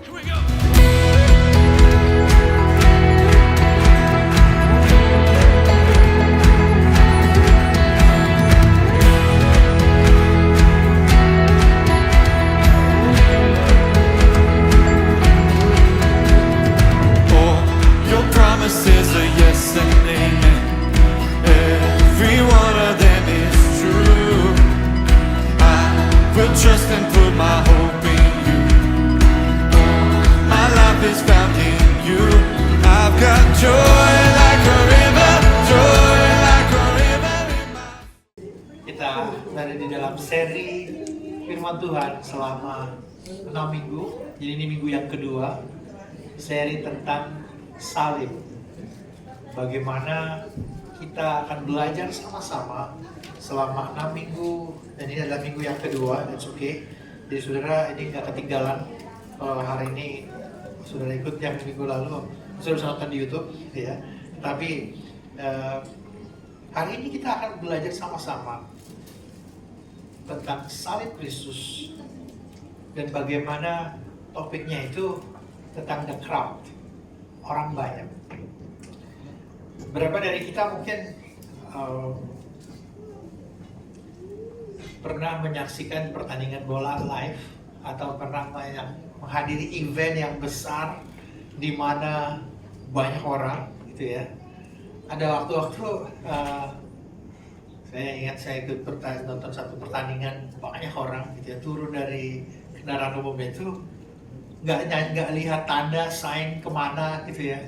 Here we go. Oh, your promises are yes and amen. Every one of them is true. I will trust and put my hope in you. My life is found in you. I've got joy like a river, joy like a river in my... Kita berada di dalam seri Firman Tuhan selama 6 minggu. Jadi ini minggu yang kedua, seri tentang salib. Bagaimana kita akan belajar sama-sama selama 6 minggu, dan ini adalah minggu yang kedua, that's okay. Jadi saudara ini nggak ketinggalan. Kalau hari ini saudara ikut yang minggu lalu, saudara bisa nonton di YouTube ya. Tapi hari ini kita akan belajar sama-sama tentang salib Kristus, dan bagaimana topiknya itu tentang the crowd, orang banyak. Berapa dari kita mungkin pernah menyaksikan pertandingan bola live, atau pernah menghadiri event yang besar di mana banyak orang gitu ya. Ada waktu-waktu saya ingat saya ikut nonton satu pertandingan, banyak orang gitu ya, turun dari kendaraan umum itu nggak lihat tanda sign kemana gitu ya.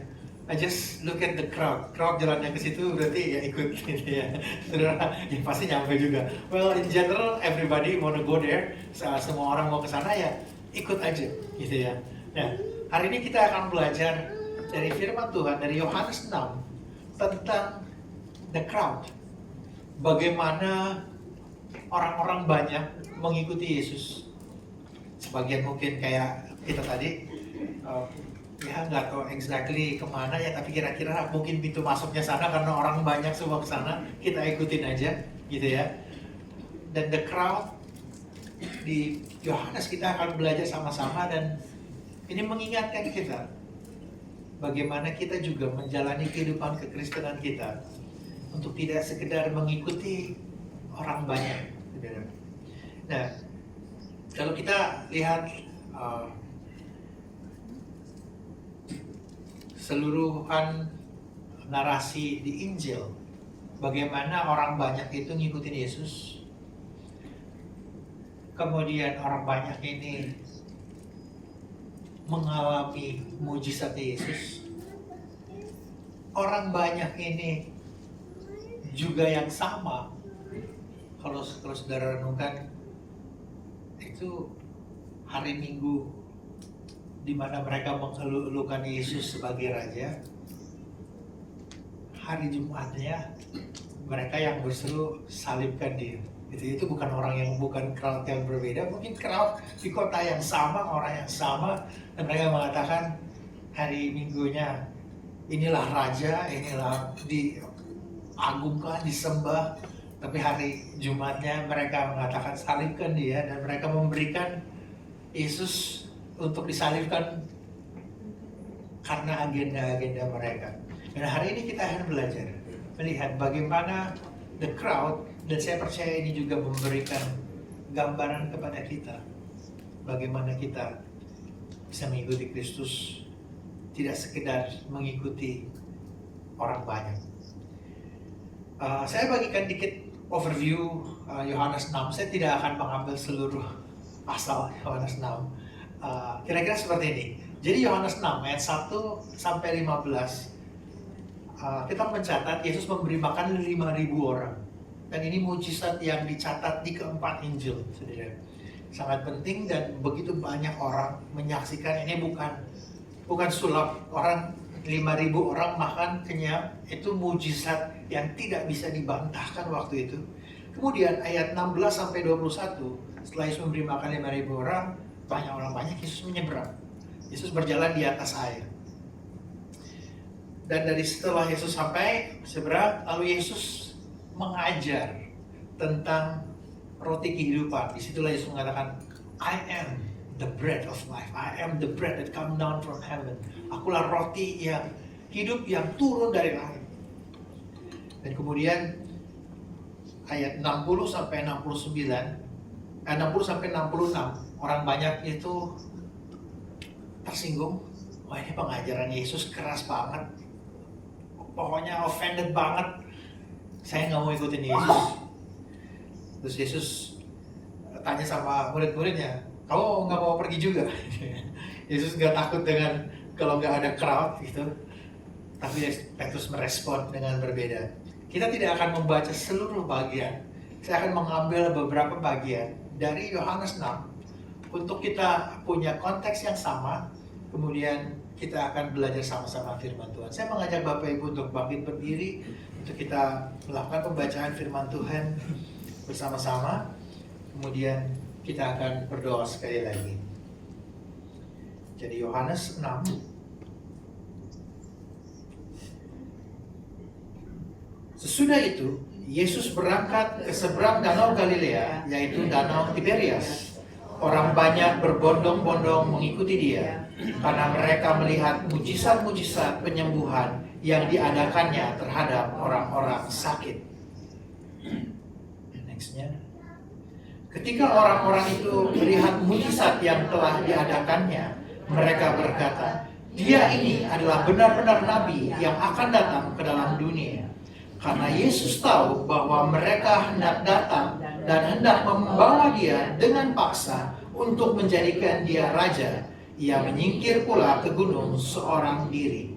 I just look at the crowd jalannya ke situ, berarti ya ikut gitu ya. Saudara, ya pasti nyampe juga. Well, in general everybody wanna go there, semua orang mau ke sana ya ikut aja gitu ya. Nah, hari ini kita akan belajar dari firman Tuhan dari Yohanes 6 tentang the crowd. Bagaimana orang-orang banyak mengikuti Yesus. Sebagian mungkin kayak kita tadi, ya nggak tahu exactly kemana ya, tapi kira-kira mungkin pintu masuknya sana karena orang banyak semua ke sana, kita ikutin aja gitu ya. Dan the crowd di Yohanes kita akan belajar sama-sama, dan ini mengingatkan kita bagaimana kita juga menjalani kehidupan kekristenan kita untuk tidak sekedar mengikuti orang banyak. Nah, kalau kita lihat seluruhan narasi di Injil, bagaimana orang banyak itu ngikutin Yesus, kemudian orang banyak ini mengalami mujizat Yesus, orang banyak ini juga yang sama. Kalau saudara renungkan, itu hari Minggu di mana mereka mengeluhkan Yesus sebagai Raja. Hari Jumatnya mereka yang berseru salibkan dia. Itu bukan orang yang, bukan crowd yang berbeda, mungkin crowd di kota yang sama, orang yang sama, dan mereka mengatakan hari Minggunya inilah Raja, inilah diagungkan, disembah. Tapi hari Jumatnya mereka mengatakan salibkan dia, dan mereka memberikan Yesus untuk disalibkan karena agenda-agenda mereka. Dan hari ini kita akan belajar melihat bagaimana the crowd, dan saya percaya ini juga memberikan gambaran kepada kita bagaimana kita bisa mengikuti Kristus, tidak sekedar mengikuti orang banyak. Saya bagikan dikit overview Yohanes 6. Saya tidak akan mengambil seluruh pasal Yohanes 6. Kira-kira seperti ini. Jadi Yohanes 6 ayat 1 sampai 15, kita mencatat Yesus memberi makan 5.000 orang. Dan ini mujizat yang dicatat di keempat Injil, saudara. Sangat penting, dan begitu banyak orang menyaksikan. Ini bukan sulap, orang 5.000 orang makan kenyang, itu mujizat yang tidak bisa dibantahkan waktu itu. Kemudian ayat 16 sampai 21, setelah Yesus memberi makan 5.000 orang, banyak orang banyak, Yesus menyeberang. Yesus berjalan di atas air. Dan dari setelah Yesus sampai seberang, lalu Yesus mengajar tentang roti kehidupan. Disitulah Yesus mengatakan, I am the bread of life. I am the bread that come down from heaven. Akulah roti yang hidup yang turun dari langit. Dan kemudian ayat 60 sampai 69, 60 sampai 66, orang banyak itu tersinggung. Wah, ini pengajaran Yesus keras banget. Pokoknya offended banget. Saya nggak mau ikutin Yesus. Terus Yesus tanya sama murid-muridnya, kamu nggak mau pergi juga? Yesus nggak takut dengan kalau nggak ada crowd gitu. Tapi Petrus merespon dengan berbeda. Kita tidak akan membaca seluruh bagian. Saya akan mengambil beberapa bagian dari Yohanes 6 untuk kita punya konteks yang sama. Kemudian kita akan belajar sama-sama firman Tuhan. Saya mengajak Bapak Ibu untuk bangkit berdiri untuk kita melakukan pembacaan firman Tuhan bersama-sama. Kemudian kita akan berdoa sekali lagi. Jadi Yohanes 6. Sesudah itu, Yesus berangkat ke seberang danau Galilea, yaitu danau Tiberias. Orang banyak berbondong-bondong mengikuti dia, karena mereka melihat mujizat-mujizat penyembuhan yang diadakannya terhadap orang-orang sakit. Nextnya. Ketika orang-orang itu melihat mujizat yang telah diadakannya, mereka berkata, dia ini adalah benar-benar nabi yang akan datang ke dalam dunia. Karena Yesus tahu bahwa mereka hendak datang dan hendak membawa dia dengan paksa untuk menjadikan dia raja, ia menyingkir pula ke gunung seorang diri.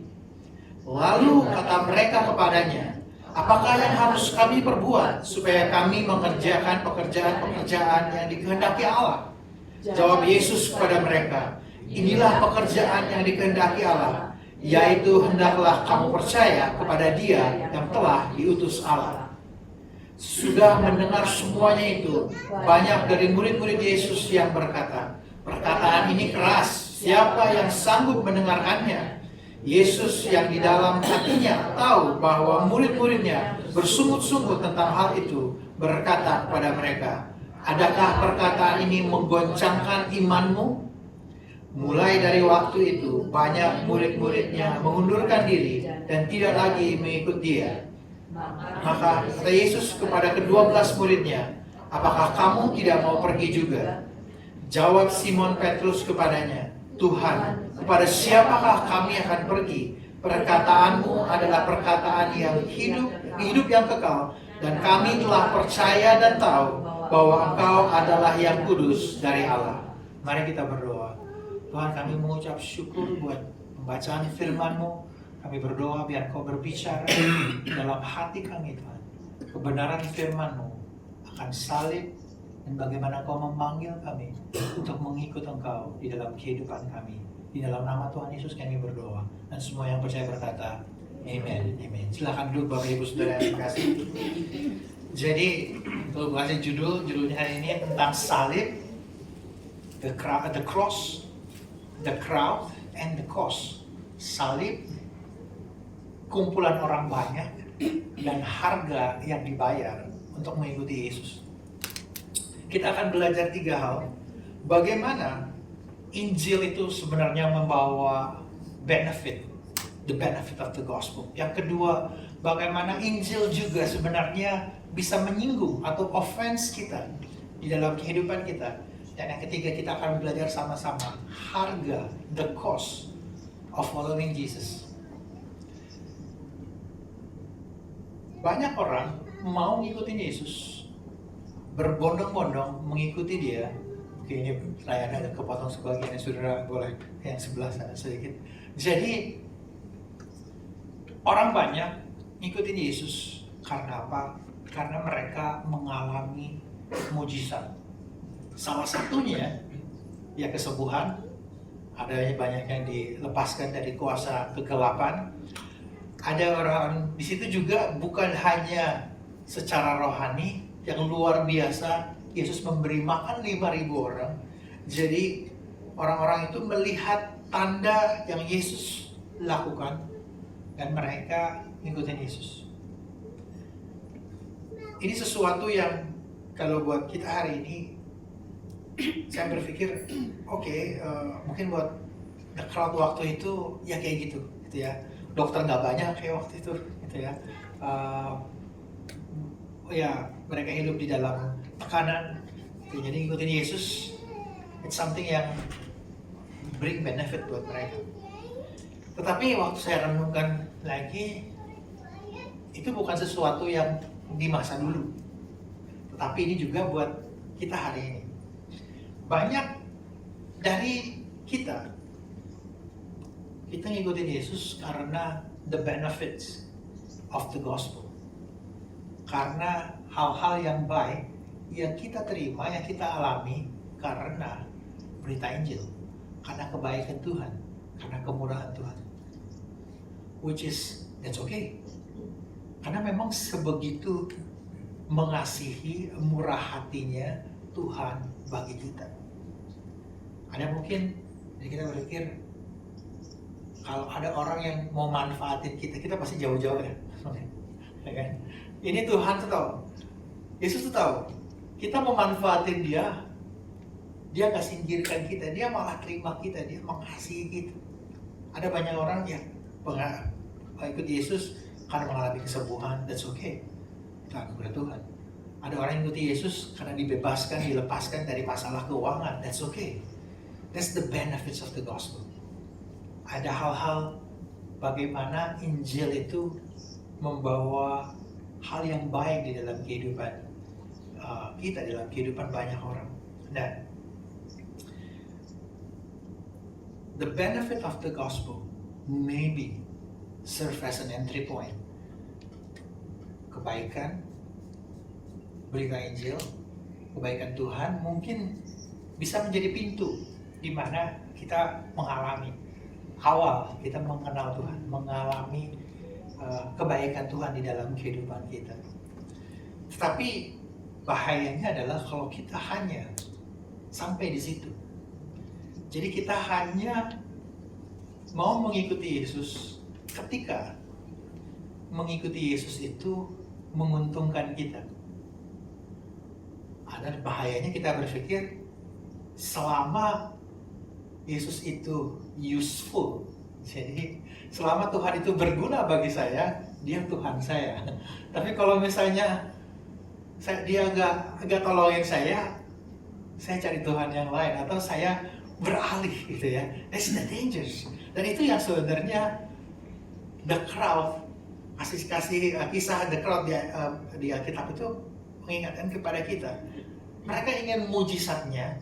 Lalu kata mereka kepadanya, apakah yang harus kami perbuat supaya kami mengerjakan pekerjaan-pekerjaan yang dikehendaki Allah? Jawab Yesus kepada mereka, inilah pekerjaan yang dikehendaki Allah, yaitu hendaklah kamu percaya kepada Dia yang telah diutus Allah. Sudah mendengar semuanya itu, banyak dari murid-murid Yesus yang berkata, perkataan ini keras, siapa yang sanggup mendengarkannya? Yesus yang di dalam hatinya tahu bahwa murid-muridnya bersungut-sungut tentang hal itu, berkata kepada mereka, adakah perkataan ini menggoncangkan imanmu? Mulai dari waktu itu, banyak murid-muridnya mengundurkan diri dan tidak lagi mengikut dia. Maka kata Yesus kepada ke-12 muridnya, apakah kamu tidak mau pergi juga? Jawab Simon Petrus kepadanya, Tuhan, kepada siapakah kami akan pergi? Perkataanmu adalah perkataan yang hidup yang kekal, dan kami telah percaya dan tahu bahwa Engkau adalah yang kudus dari Allah. Mari kita berdoa. Tuhan, kami mengucap syukur buat pembacaan firman-Mu. Kami berdoa biar Kau berbicara dalam hati kami, Tuhan. Kebenaran firman-Mu akan salib dan bagaimana Kau memanggil kami untuk mengikut Engkau di dalam kehidupan kami. Di dalam nama Tuhan Yesus kami berdoa. Dan semua yang percaya berkata, Amen. Amen. Silakan duduk Bapak Ibu Saudara yang kasih. Jadi, untuk bahasa judulnya hari ini tentang salib, the cross, the crowd, and the cost. Salib, kumpulan orang banyak, dan harga yang dibayar untuk mengikuti Yesus. Kita akan belajar 3 hal. Bagaimana Injil itu sebenarnya membawa benefit, the benefit of the gospel. Yang kedua, bagaimana Injil juga sebenarnya bisa menyinggung atau offense kita di dalam kehidupan kita. Dan yang ketiga, kita akan belajar sama-sama harga, the cost of following Jesus. Banyak orang mau ngikutin Yesus, berbondong-bondong mengikuti Dia. Oke, ini layarnya ada kepotong sebagian, saudara boleh yang sebelah sana sedikit. Jadi orang banyak ngikutin Yesus karena apa? Karena mereka mengalami mujizat. Salah satunya ya kesembuhan. Ada banyak yang dilepaskan dari kuasa kegelapan. Ada orang di situ juga bukan hanya secara rohani yang luar biasa. Yesus memberi makan 5.000 orang. Jadi orang-orang itu melihat tanda yang Yesus lakukan dan mereka ngikutin Yesus. Ini sesuatu yang kalau buat kita hari ini saya berpikir, oke, mungkin buat the crowd waktu itu ya kayak gitu ya. Dokter nggak banyak kayak waktu itu, gitu ya. Ya mereka hidup di dalam tekanan, gitu. Jadi ngikutin Yesus, it's something yang bring benefit buat mereka. Tetapi waktu saya renungkan lagi, itu bukan sesuatu yang di masa dulu, tetapi ini juga buat kita hari ini. Banyak dari kita ngikutin Yesus karena the benefits of the gospel. Karena hal-hal yang baik yang kita terima, yang kita alami karena berita Injil, karena kebaikan Tuhan, karena kemurahan Tuhan. Which is, that's okay. Karena memang sebegitu mengasihi, murah hatinya Tuhan bagi kita. Ada mungkin kita berpikir, kalau ada orang yang mau manfaatin kita pasti jauh-jauh ya. Ya kan? Ini Tuhan tuh tahu, Yesus tuh tahu, kita mau manfaatin dia nggak singkirkan kita, dia malah terima kita, dia mengasihi kita. Ada banyak orang yang ikut Yesus karena mengalami kesembuhan, that's okay. Itu anugerah Tuhan. Ada orang yang ikuti Yesus karena dibebaskan, dilepaskan dari masalah keuangan, that's okay. That's the benefits of the gospel. Ada hal-hal bagaimana Injil itu membawa hal yang baik di dalam kehidupan kita, dalam kehidupan banyak orang. Dan the benefit of the gospel maybe serve as an entry point. Kebaikan, berita Injil, kebaikan Tuhan mungkin bisa menjadi pintu di mana kita mengalami awal, kita mengenal Tuhan, mengalami kebaikan Tuhan di dalam kehidupan kita. Tetapi bahayanya adalah kalau kita hanya sampai di situ. Jadi kita hanya mau mengikuti Yesus ketika mengikuti Yesus itu menguntungkan kita. Ada bahayanya kita berpikir selama Yesus itu useful, jadi selama Tuhan itu berguna bagi saya, dia Tuhan saya. Tapi kalau misalnya dia nggak tolongin saya cari Tuhan yang lain, atau saya beralih gitu ya. That's the dangers. Dan itu yang sebenarnya the crowd, kisah the crowd di Alkitab itu mengingatkan kepada kita. Mereka ingin mujizatnya,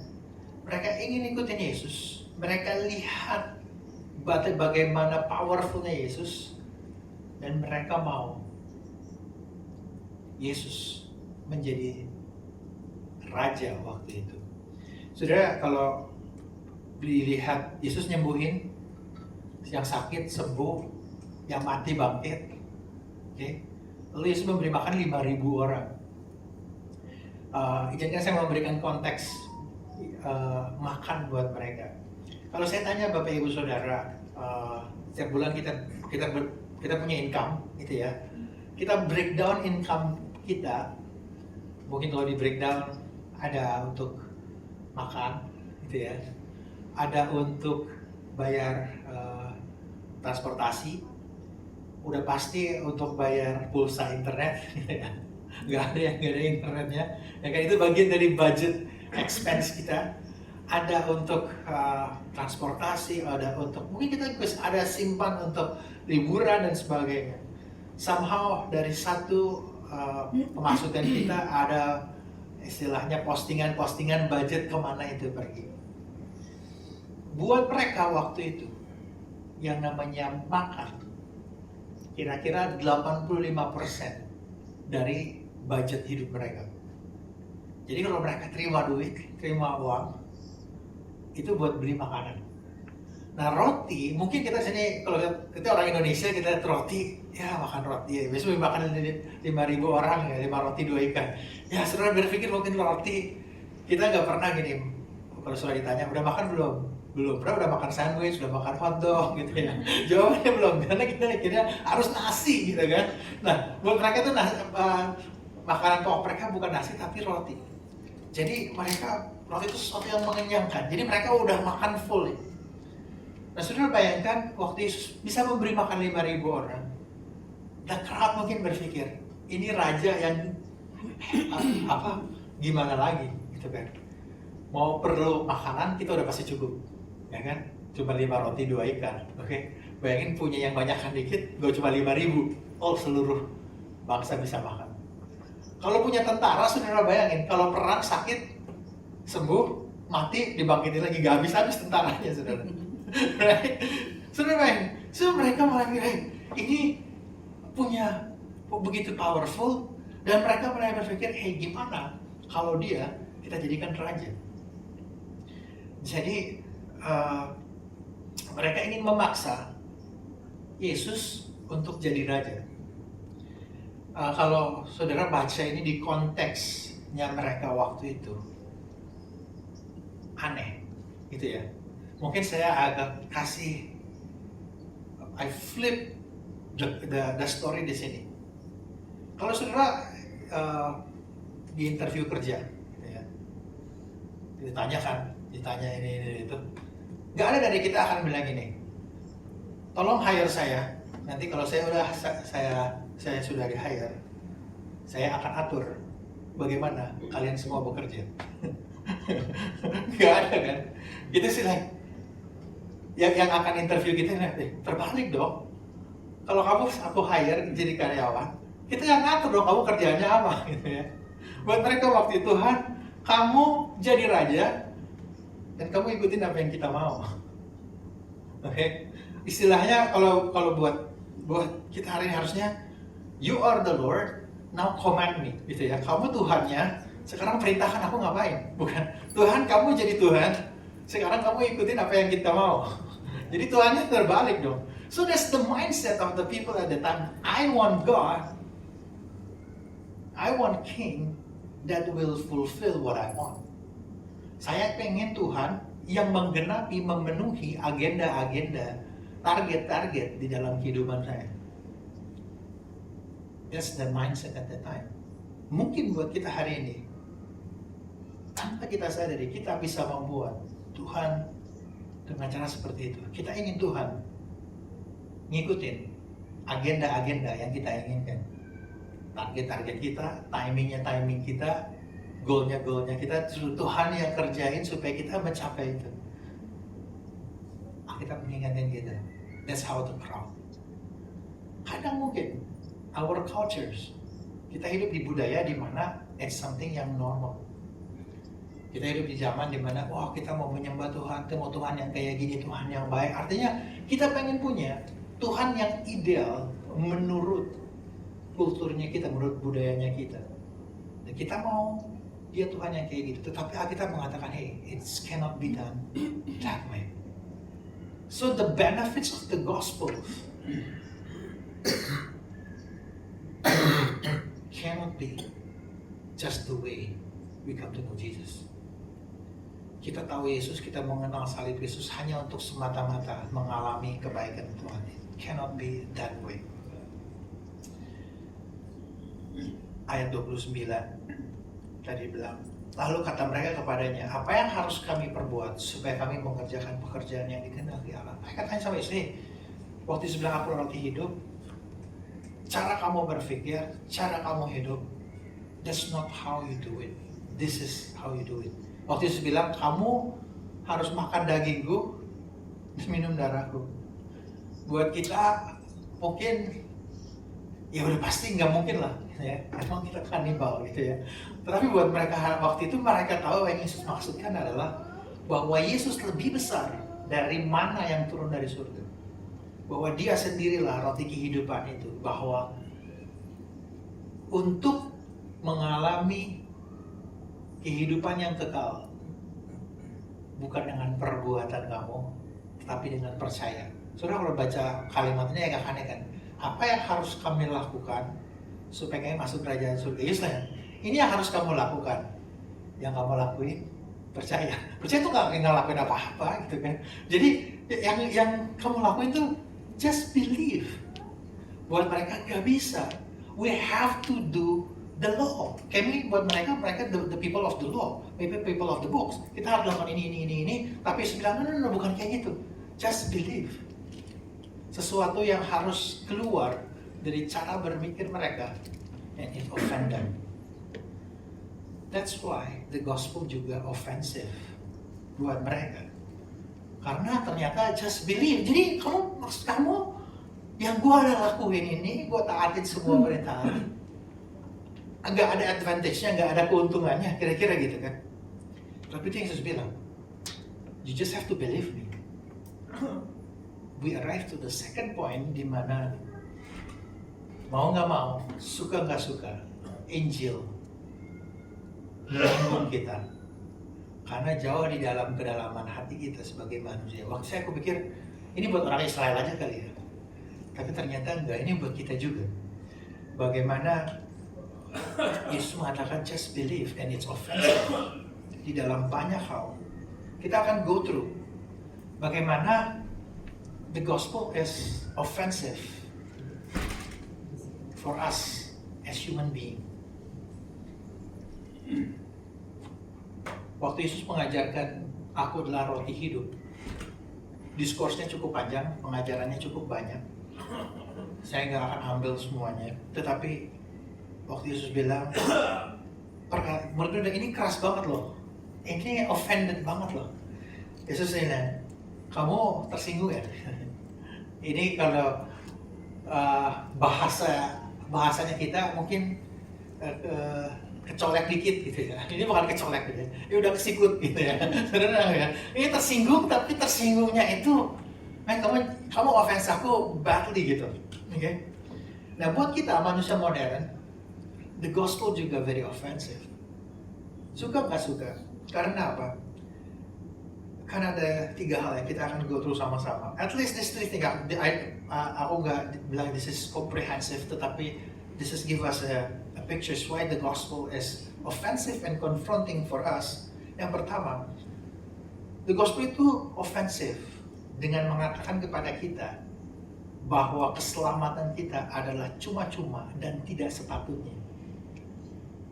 mereka ingin ikutin Yesus, mereka lihat bagaimana powerfulnya Yesus, dan mereka mau Yesus menjadi raja waktu itu. Saudara, kalau dilihat Yesus nyembuhin yang sakit sembuh, yang mati bangkit, okay? Lalu Yesus memberi makan 5.000 orang. Izinkan saya memberikan konteks makan buat mereka. Kalau saya tanya Bapak Ibu Saudara, setiap bulan kita punya income, gitu ya. Kita breakdown income kita. Mungkin kalau di breakdown ada untuk makan, gitu ya. Ada untuk bayar transportasi. Udah pasti untuk bayar pulsa internet, gitu ya. Nggak ada internetnya. Ya kan, itu bagian dari budget expense kita. Ada untuk transportasi, ada untuk mungkin kita ada simpan untuk liburan dan sebagainya. Somehow dari satu pemasukan kita ada istilahnya postingan budget kemana itu pergi. Buat mereka waktu itu yang namanya makan kira-kira 85% dari budget hidup mereka. Jadi kalau mereka terima duit, terima uang, itu buat beli makanan. Nah, roti, mungkin kita sini, kalau kita orang Indonesia, kita lihat roti, ya makan roti ya. Biasanya makan 5.000 orang ya, 5 roti 2 ikan. Ya, saudara berpikir mungkin roti, kita nggak pernah gini, kalau saudara ditanya, udah makan belum? Belum. Pernah udah makan sandwich, udah makan hotdog gitu ya. Jawabannya belum, karena kita mikirnya harus nasi gitu kan. Nah, buat mereka tuh makanan pokok mereka bukan nasi tapi roti. Jadi mereka Roti itu sesuatu yang mengenyangkan. Jadi mereka udah makan full. Nah, saudara bayangkan waktu Yesus bisa memberi makan 5.000 orang. The crowd mungkin berpikir, ini raja yang gimana lagi gitu kan. Mau perlu makanan kita udah pasti cukup. Ya kan? Cuma 5 roti 2 ikan. Oke. Bayangin punya yang banyak kan dikit, gue cuma 5.000. Oh, seluruh bangsa bisa makan. Kalau punya tentara, saudara bayangin, kalau perang sakit, sembuh, mati, dibangkitin lagi, gak habis-habis tentaranya, saudara. Right? Saudara bayangin, so mereka malah bilang, ini punya begitu powerful, dan mereka mulai berpikir, hey gimana kalau dia kita jadikan raja? Jadi mereka ingin memaksa Yesus untuk jadi raja. Kalau saudara baca ini di konteksnya mereka waktu itu, aneh, gitu ya. Mungkin saya agak kasih, I flip the story di sini. Kalau saudara di interview kerja, gitu ya, ditanya ini itu, nggak ada dari kita akan bilang gini, tolong hire saya. Nanti kalau saya sudah di hire, saya akan atur bagaimana kalian semua bekerja. Nggak ada kan? Itu sih lah. Yang akan interview kita terbalik dong. Kalau aku hire jadi karyawan, kita nggak ngatur dong kamu kerjanya apa gitu ya. Buat mereka waktu itu, Tuhan, kamu jadi raja dan kamu ikutin apa yang kita mau. Oke. Istilahnya kalau buat kita hari ini harusnya you are the Lord, now command me, gitu ya. Kamu Tuhannya, sekarang perintahkan aku ngapain? Bukan, Tuhan kamu jadi Tuhan, sekarang kamu ikutin apa yang kita mau. Jadi Tuhannya terbalik dong. So that's the mindset of the people at the time. I want God, I want King that will fulfill what I want. Saya pengen Tuhan yang menggenapi, memenuhi agenda-agenda, target-target di dalam kehidupan saya. That's the mindset at the time. Mungkin buat kita hari ini, tanpa kita sadari, kita bisa membuat Tuhan dengan cara seperti itu. Kita ingin Tuhan ngikutin agenda-agenda yang kita inginkan. Target-target kita, timing kita, goalnya kita, Tuhan yang kerjain supaya kita mencapai itu. Kita mengingatkan kita. That's how the crowd. Kadang mungkin our cultures, kita hidup di budaya di mana it's something yang normal. Kita hidup di zaman di mana kita mau menyembah Tuhan, mau Tuhan yang kayak gini, Tuhan yang baik. Artinya kita pengen punya Tuhan yang ideal menurut kulturnya kita, menurut budayanya kita. Dan kita mau dia Tuhan yang kayak gitu. Tetapi Alkitab mengatakan, hey, it cannot be done that way. So the benefits of the gospel cannot be just the way we come to know Jesus. Kita tahu Yesus, kita mengenal salib Yesus hanya untuk semata-mata mengalami kebaikan Tuhan. It cannot be that way. Ayat 29 tadi bilang, lalu kata mereka kepadanya, apa yang harus kami perbuat supaya kami mengerjakan pekerjaan yang dikehendaki Allah? Mereka tanya sama istri, waktu sebelah aku roti hidup, cara kamu berpikir, cara kamu hidup, that's not how you do it. This is how you do it. Waktu Yesus bilang, kamu harus makan dagingku dan minum darahku. Buat kita mungkin ya udah pasti nggak mungkin lah, ya. Emang kita kanibal gitu ya. Tetapi buat mereka waktu itu mereka tahu yang Yesus maksudkan adalah bahwa Yesus lebih besar dari mana yang turun dari surga. Bahwa dia sendirilah roti kehidupan itu. Bahwa untuk mengalami kehidupan yang kekal bukan dengan perbuatan kamu, tapi dengan percaya. Saudara kalau baca kalimatnya agak aneh kan? Apa yang harus kami lakukan supaya kami masuk kerajaan surga? Yesus lah, ini yang harus kamu lakukan. Yang kamu lakuin, percaya. Percaya itu nggak ngelakuin apa-apa gitu kan. Jadi yang kamu lakuin tuh just believe. Buat mereka nggak bisa. We have to do the law. Kami buat mereka the people of the law, maybe people of the books. Kita harus lakukan ini. Tapi Yesus bilang, no, bukan kayak gitu. Just believe. Sesuatu yang harus keluar dari cara berpikir mereka, and it offend them. That's why the gospel juga offensive buat mereka. Karena ternyata just believe. Jadi maksud kamu yang gua ada lakuin ini, gua taatin semua perintah. Nggak ada advantage-nya, nggak ada keuntungannya, kira-kira gitu kan. Tapi itu yang Yesus bilang, you just have to believe me. We arrive to the second point, di mana mau nggak mau, suka nggak suka, Injil menyinggung kita. Karena jauh di dalam kedalaman hati kita sebagai manusia. Waktu saya aku pikir, ini buat orang Israel aja kali ya. Tapi ternyata enggak, ini buat kita juga. Bagaimana Yesus mengatakan just believe, and it's offensive. Di dalam banyak hal, kita akan go through bagaimana the gospel is offensive for us as human being. Waktu Yesus mengajarkan, aku adalah roti hidup, diskursnya cukup panjang, pengajarannya cukup banyak. Saya nggak akan ambil semuanya, tetapi waktu Yesus bilang, murid-murid ini keras banget loh, ini offended banget loh. Yesus bilang, kamu tersinggung ya? Ini kalau bahasanya kita mungkin kecolek dikit gitu ya. Ini bukan kecolek gitu ya. Ini udah kesikut gitu ya. Saudara ya. Ini tersinggung, tapi tersinggungnya itu, kamu offense aku badly gitu. Oke? Okay? Nah, buat kita manusia modern, the gospel juga very offensive. Suka nggak suka? Karena apa? Kan ada 3 hal yang kita akan go through sama-sama. At least this 3 things. Aku nggak bilang this is comprehensive, tetapi this is give us a picture why the gospel is offensive and confronting for us. Yang pertama, the gospel itu offensive dengan mengatakan kepada kita bahwa keselamatan kita adalah cuma-cuma dan tidak sepatutnya.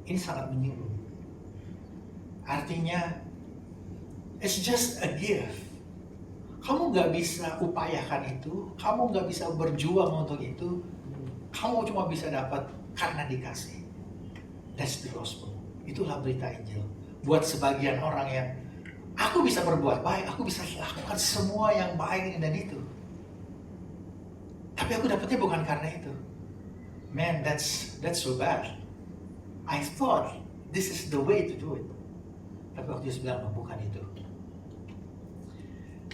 Ini sangat menyinggung. Artinya, it's just a gift. Kamu nggak bisa upayakan itu, kamu nggak bisa berjuang untuk itu, kamu cuma bisa dapat karena dikasih. That's the gospel. Itulah berita Injil. Buat sebagian orang yang, aku bisa berbuat baik, aku bisa lakukan semua yang baik ini dan itu. Tapi aku dapetnya bukan karena itu. Man, that's so bad. I thought this is the way to do it. Tapi waktu Yesus bilang, bukan itu.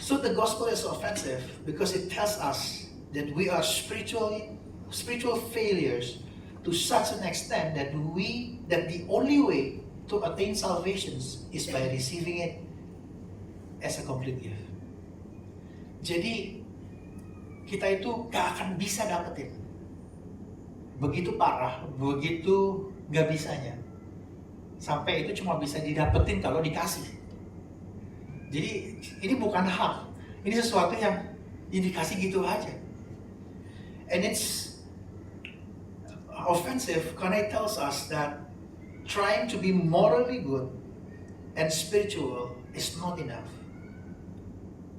So the gospel is offensive because it tells us that we are spiritual failures to such an extent that the only way to attain salvation is by receiving it as a complete gift. Jadi kita itu gak akan bisa dapetin. Begitu parah, begitu gak bisanya. Sampai itu cuma bisa didapetin kalau dikasih. Jadi ini bukan hak, ini sesuatu yang dikasih gitu aja. And it's offensive karena it tells us that trying to be morally good and spiritual is not enough.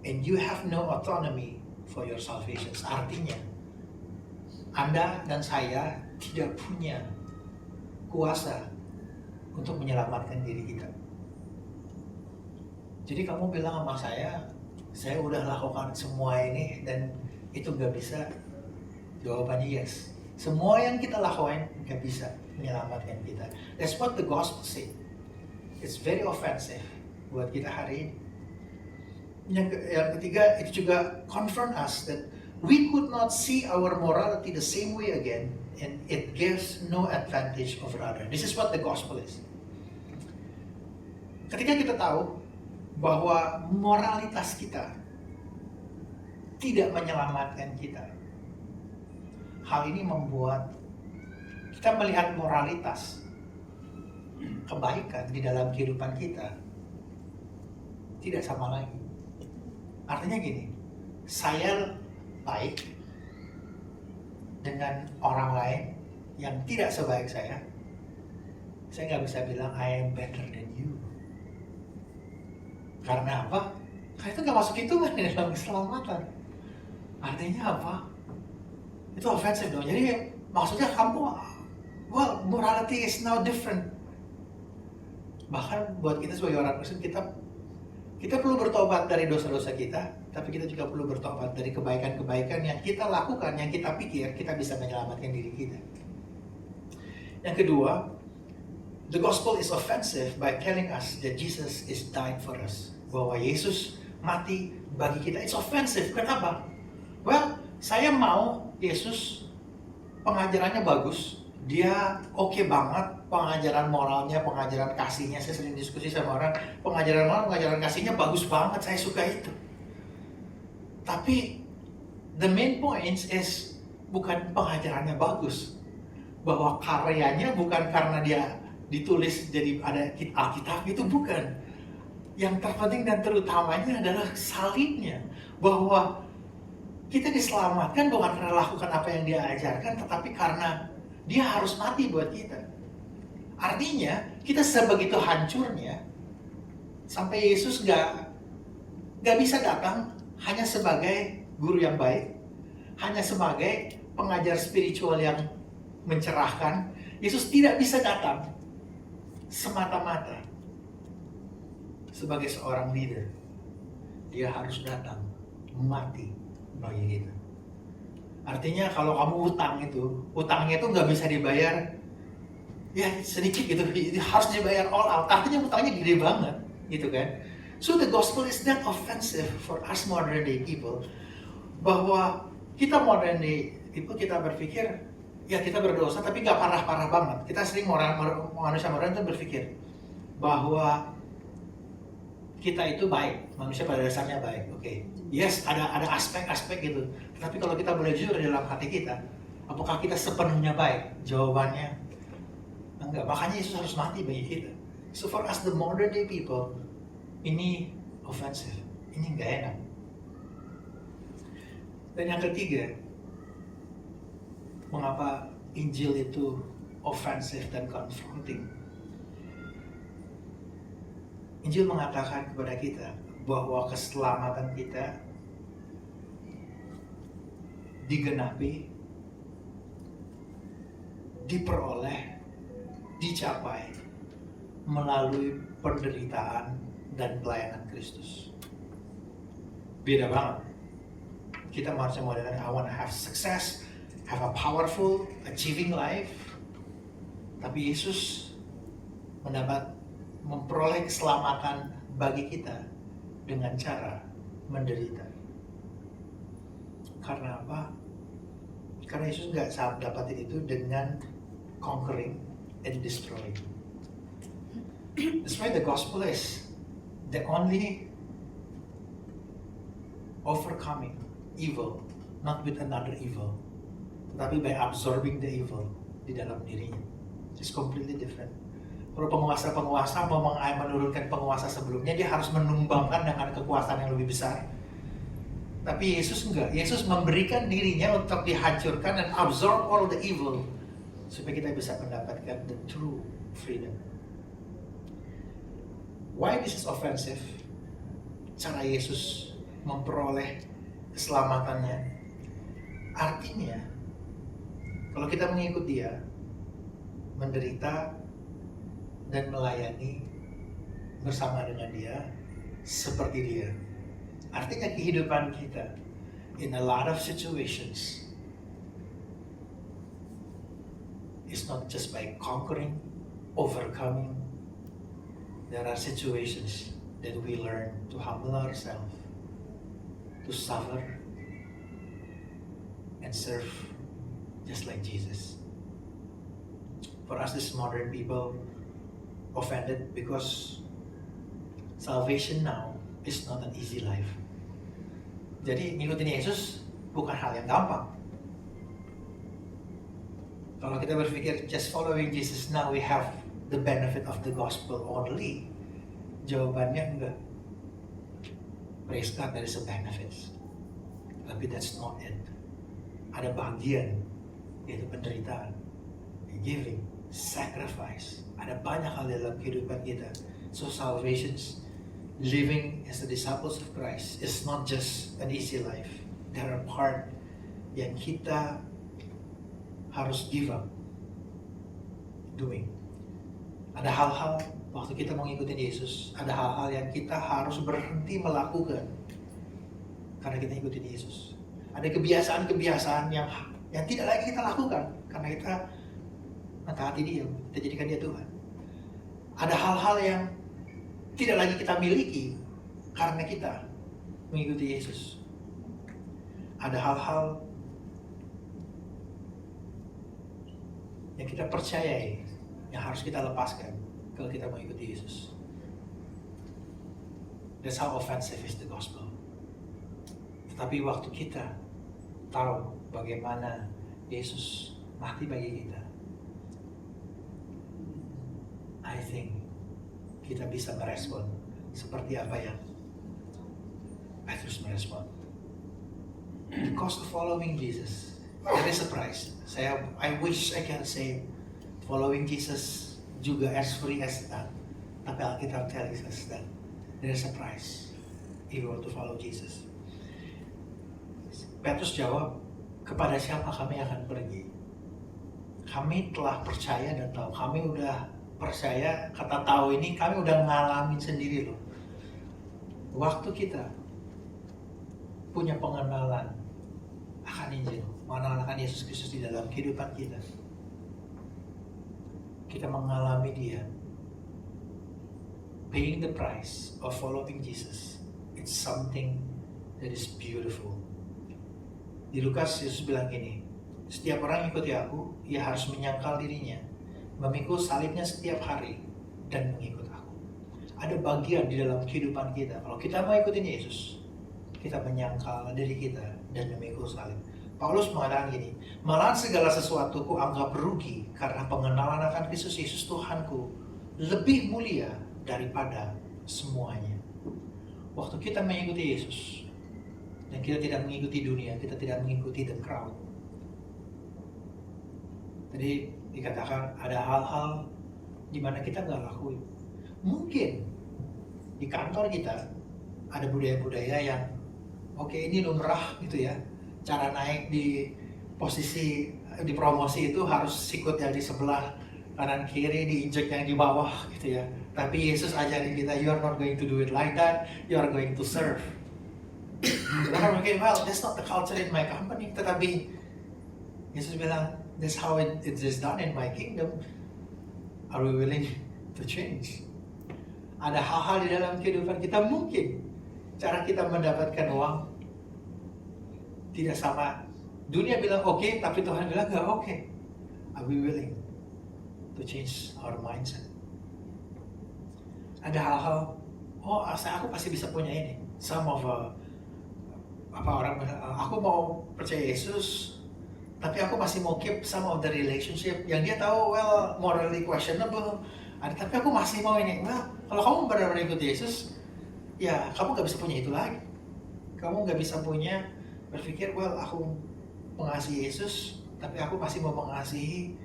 And you have no autonomy for your salvation. Artinya, Anda dan saya tidak punya kuasa untuk menyelamatkan diri kita. Jadi kamu bilang sama saya udah lakukan semua ini dan itu gak bisa. Jawabannya yes. Semua yang kita lakukan gak bisa menyelamatkan kita. That's what the gospel say. It's very offensive buat kita hari ini. Yang ketiga, itu juga confront us that we could not see our morality the same way again, and it gives no advantage over other. This is what the gospel is. Ketika kita tahu bahwa moralitas kita tidak menyelamatkan kita, hal ini membuat kita melihat moralitas kebaikan di dalam kehidupan kita tidak sama lagi. Artinya gini, saya baik dengan orang lain yang tidak sebaik saya, Saya nggak bisa bilang I am better than you. Karena apa? Karena itu nggak masuk hitungan di dalam keselamatan. Artinya apa? Itu offensive dong. Jadi maksudnya kamu, well, morality is now different. Bahkan buat kita sebagai orang Kristen, kita perlu bertobat dari dosa-dosa kita, tapi kita juga perlu bertobat dari kebaikan-kebaikan yang kita lakukan, yang kita pikir kita bisa menyelamatkan diri kita. Yang kedua, the gospel is offensive by telling us that Jesus is died for us. Bahwa Yesus mati bagi kita. It's offensive. Kenapa? Well, saya mau Yesus pengajarannya bagus. Dia oke banget, pengajaran moralnya, pengajaran kasihnya. Saya sering diskusi sama orang, pengajaran moral, pengajaran kasihnya bagus banget, saya suka itu. Tapi the main point is bukan pengajarannya bagus, bahwa karyanya bukan karena dia ditulis jadi ada Alkitab, itu bukan. Yang terpenting dan terutamanya adalah salibnya, bahwa kita diselamatkan bukan karena lakukan apa yang dia ajarkan, tetapi karena dia harus mati buat kita. Artinya kita sebegitu hancurnya sampai Yesus gak bisa datang hanya sebagai guru yang baik, hanya sebagai pengajar spiritual yang mencerahkan. Yesus tidak bisa datang semata-mata sebagai seorang leader. Dia harus datang mati bagi kita. Artinya kalau kamu utangnya itu nggak bisa dibayar ya sedikit gitu, harus dibayar all out. Artinya utangnya gede banget, gitu kan? So the gospel is not offensive for us modern day people. Bahwa kita modern day people, kita berpikir ya kita berdosa tapi nggak parah-parah banget. Kita sering manusia modern itu berpikir bahwa kita itu baik, manusia pada dasarnya baik, oke. Yes, ada aspek-aspek gitu. Tapi kalau kita boleh jujur dalam hati kita, apakah kita sepenuhnya baik? Jawabannya enggak. Makanya Yesus harus mati bagi kita. So for us the modern day people, ini offensive, ini nggak enak. Dan yang ketiga, mengapa Injil itu offensive dan confronting? Injil mengatakan kepada kita bahwa keselamatan kita digenapi, diperoleh, dicapai melalui penderitaan dan pelayanan Kristus. Beda banget. Kita manusia modern, I want to have success, have a powerful, achieving life. Tapi Yesus memperoleh keselamatan bagi kita dengan cara menderita. Karena apa? Karena Yesus nggak dapatin itu dengan conquering and destroying. That's why the gospel is the only overcoming evil, not with another evil, tetapi by absorbing the evil di dalam dirinya. It's completely different. Kalau penguasa-penguasa mau menurunkan penguasa sebelumnya, dia harus menumbangkan dengan kekuasaan yang lebih besar. Tapi Yesus enggak. Yesus memberikan dirinya untuk dihancurkan dan absorb all the evil supaya kita bisa mendapatkan the true freedom. Why this is offensive? Cara Yesus memperoleh keselamatannya. Artinya, kalau kita mengikut Dia, menderita dan melayani bersama dengan Dia, seperti Dia. Artinya kehidupan kita in a lot of situations is not just by conquering, overcoming. There are situations that we learn to humble ourselves, to suffer, and serve just like Jesus. For us, this modern people, offended because salvation now is not an easy life. Jadi ngikutin Yesus bukan hal yang gampang. Kalau kita berpikir just following Jesus now we have the benefit of the gospel only, jawabannya enggak. Praise God, there is a benefits. Tapi that's not it. Ada bagian, yaitu penderitaan, giving, sacrifice. Ada banyak hal dalam kehidupan kita. So salvations, living as the disciples of Christ is not just an easy life. There are part yang kita harus give up doing. Ada hal-hal waktu kita mengikuti Yesus, ada hal-hal yang kita harus berhenti melakukan karena kita ikutin Yesus. Ada kebiasaan-kebiasaan yang tidak lagi kita lakukan karena kita mentaati Dia, kita jadikan Dia Tuhan. Ada hal-hal yang tidak lagi kita miliki karena kita mengikuti Yesus. Ada hal-hal yang kita percayai yang harus kita lepaskan kalau kita mengikuti Yesus. That's how offensive is the gospel. Tetapi waktu kita tahu bagaimana Yesus mati bagi kita, I think kita bisa merespon seperti apa yang Petrus merespon. The cost of following Jesus, there is a price. I wish I can say following Jesus juga as free as that. Tapi Alkitab tells us that there is a price if you want to follow Jesus. Petrus jawab, kepada siapa kami akan pergi? Kami telah percaya dan tahu. Kami udah percaya, kata tahu ini kami udah ngalamin sendiri loh. Waktu kita punya pengenalan akan Injil, mengenal akan Yesus Kristus di dalam kehidupan kita, kita mengalami Dia, paying the price of following Jesus. It's something that is beautiful. Di Lukas, Yesus bilang gini, setiap orang ikuti aku, ia harus menyangkal dirinya, memikul salibnya setiap hari, dan mengikut aku. Ada bagian di dalam kehidupan kita, kalau kita mau ikutin Yesus, kita menyangkal diri kita dan memikul salib. Paulus mengatakan gini, malahan segala sesuatu ku anggap rugi karena pengenalan akan Kristus Yesus Tuhanku lebih mulia daripada semuanya. Waktu kita mengikuti Yesus dan kita tidak mengikuti dunia, kita tidak mengikuti the crowd. Tadi dikatakan ada hal-hal di mana kita nggak lakuin. Mungkin di kantor kita ada budaya-budaya yang oke, ini lumrah gitu ya. Cara naik di posisi di promosi itu harus sikut yang di sebelah kanan kiri, diinjek yang di bawah gitu ya. Tapi Yesus ajarin kita, you are not going to do it like that, you are going to serve. Kita kan mungkin, well, that's not the culture in my company. Tetapi Yesus bilang, that's how it is done in my kingdom. Are we willing to change? Ada hal-hal di dalam kehidupan kita mungkin cara kita mendapatkan uang tidak sama. Dunia bilang oke, tapi Tuhan bilang nggak oke. Are we willing to change our mindset? Ada hal-hal, aku pasti bisa punya ini. Some of orang bilang, aku mau percaya Yesus, tapi aku masih mau keep some of the relationship yang dia tahu well morally questionable. Tapi aku masih mau ini. Well, kalau kamu benar-benar ikut Yesus, ya kamu nggak bisa punya itu lagi. Kamu nggak bisa punya berpikir, well aku mengasihi Yesus, tapi aku masih mau mengasihi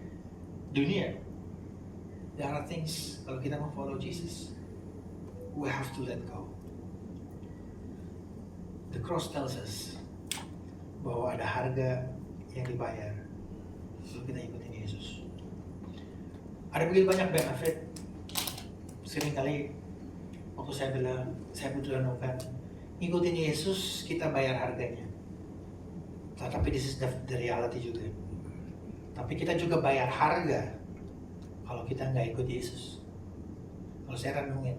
dunia. There are things, kalau kita mau follow Jesus, we have to let go. The cross tells us bahwa ada harga yang dibayar kalau kita ikutin Yesus. Ada begitu banyak benefit. Seringkali waktu saya butuh renungkan, ikutin Yesus kita bayar harganya. Tapi this is the reality juga. Tapi kita juga bayar harga kalau kita nggak ikut Yesus. Kalau saya renungin,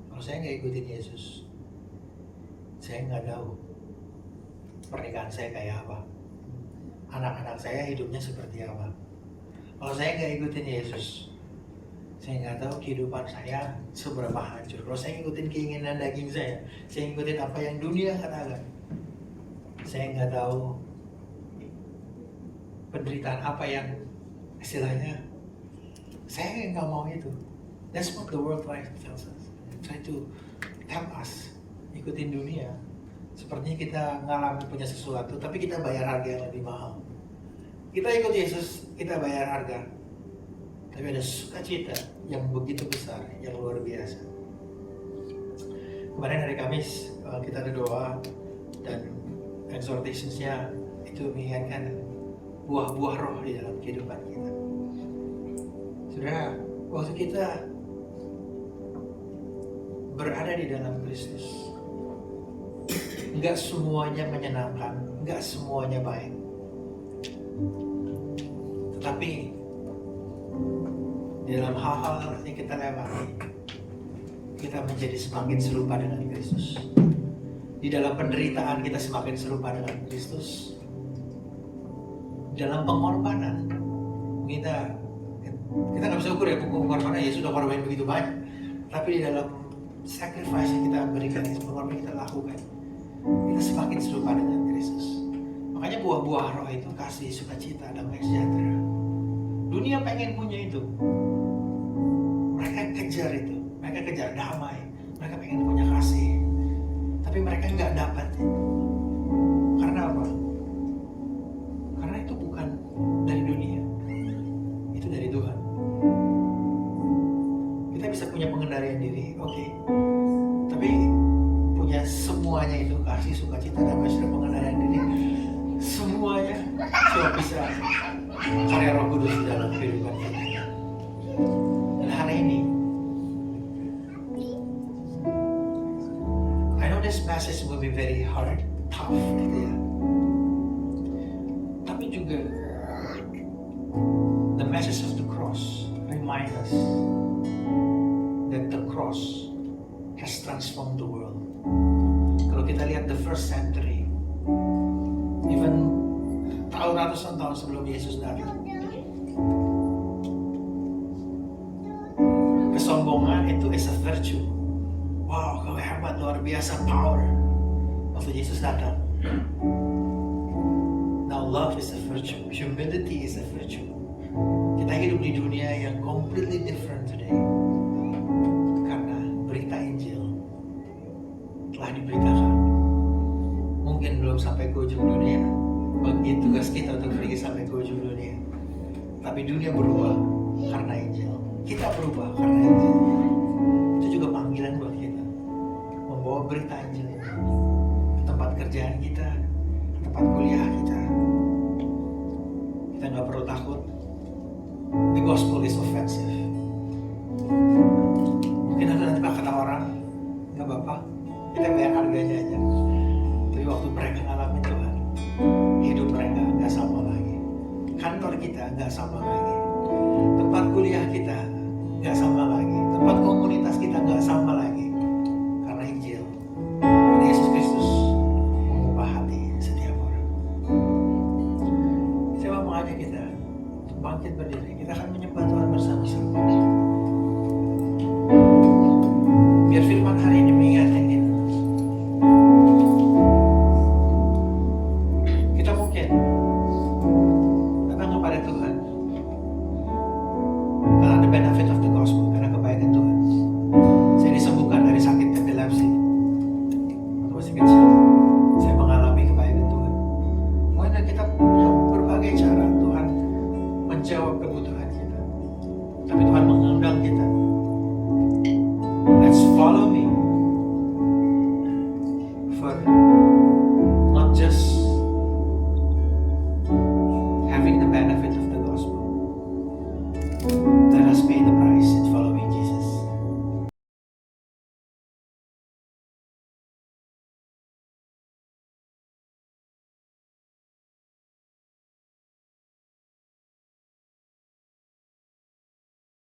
kalau saya nggak ikutin Yesus, saya nggak tahu pernikahan saya kayak apa, anak-anak saya hidupnya seperti apa. Kalau saya nggak ikutin Yesus, saya nggak tahu kehidupan saya seberapa hancur. Kalau saya ngikutin keinginan daging saya ngikutin apa yang dunia katakan, saya nggak tahu penderitaan apa yang istilahnya saya nggak mau itu. That's what the world tells us. Try to help us ikutin dunia. Sepertinya kita ngalamin punya sesuatu, tapi kita bayar harga yang lebih mahal. Kita ikut Yesus, kita bayar harga tapi ada sukacita yang begitu besar, yang luar biasa. Kemarin hari Kamis kita ada doa dan exhortationsnya itu mengingatkan buah-buah roh di dalam kehidupan kita. Saudara, waktu kita berada di dalam Kristus, nggak semuanya menyenangkan, nggak semuanya baik. Tetapi di dalam hal-hal yang kita lewati, kita menjadi semakin serupa dengan Kristus. Di dalam penderitaan kita semakin serupa dengan Kristus. Di dalam pengorbanan kita nggak bisa ukur ya pengorbanan, ya sudah korban begitu banyak. Tapi di dalam sacrifice yang kita berikan, pengorbanan yang kita lakukan, kita semakin serupa dengan Kristus. Makanya buah-buah roh itu kasih, sukacita, damai sejahtera. Dunia pengen punya itu. Mereka kejar itu. Mereka kejar damai. Mereka pengen punya kasih. Tapi mereka nggak dapat itu. Karena apa? Karena itu bukan dari dunia. Itu dari Tuhan. Kita bisa punya pengendalian diri, oke. Tapi punya semuanya itu, kasih, sukacita, damai sejahtera, pengendalian diri, semuanya cuma bisa karya Roh Kudus di dalam kehidupan kita. Dan hari ini, I know this message will be very hard, tough, gitu ya. Tapi juga the message of the cross remind us that the cross has transformed the world. Kalau kita lihat the first century, even ratusan tahun sebelum Yesus datang, kesombongan itu is a virtue. Wow, kau hebat, luar biasa, power. Waktu Yesus datang. Now love is a virtue, humility is a virtue. Kita hidup di dunia yang completely different today karena berita Injil telah diberitakan. Mungkin belum sampai ke ujung dunia, bagi tugas kita untuk pergi sampai ke ujung dunia. Tapi dunia berubah karena Injil. Kita berubah karena Injil. Itu juga panggilan buat kita, membawa berita Injil itu ke tempat kerjaan kita, ke tempat kuliah kita. Kita nggak perlu takut. The gospel is offensive. Mungkin ada nanti kata orang, nggak apa-apa, kita bayar harganya aja. Tapi waktu mereka ngalamin Tuhan, hidup mereka nggak sama lagi. Kantor kita nggak sama lagi. Tempat kuliah kita nggak sama lagi. Tempat komunitas kita nggak sama lagi. Karena Injil, karena Yesus Kristus mengubah hati setiap orang. Saya mau mengajak kita untuk bangkit berdiri. Kita akan menyembah Tuhan bersama-sama. Biar firman hari ini mengingatkan kita. Kita mungkin datang kepada Tuhan karena the benefit of the gospel, karena kebaikan Tuhan. Saya disembuhkan dari sakit epilepsi waktu masih kecil. Saya mengalami kebaikan Tuhan. Mungkin kita punya berbagai cara Tuhan menjawab kebutuhan kita. Tapi Tuhan mengundang kita. Let's follow me for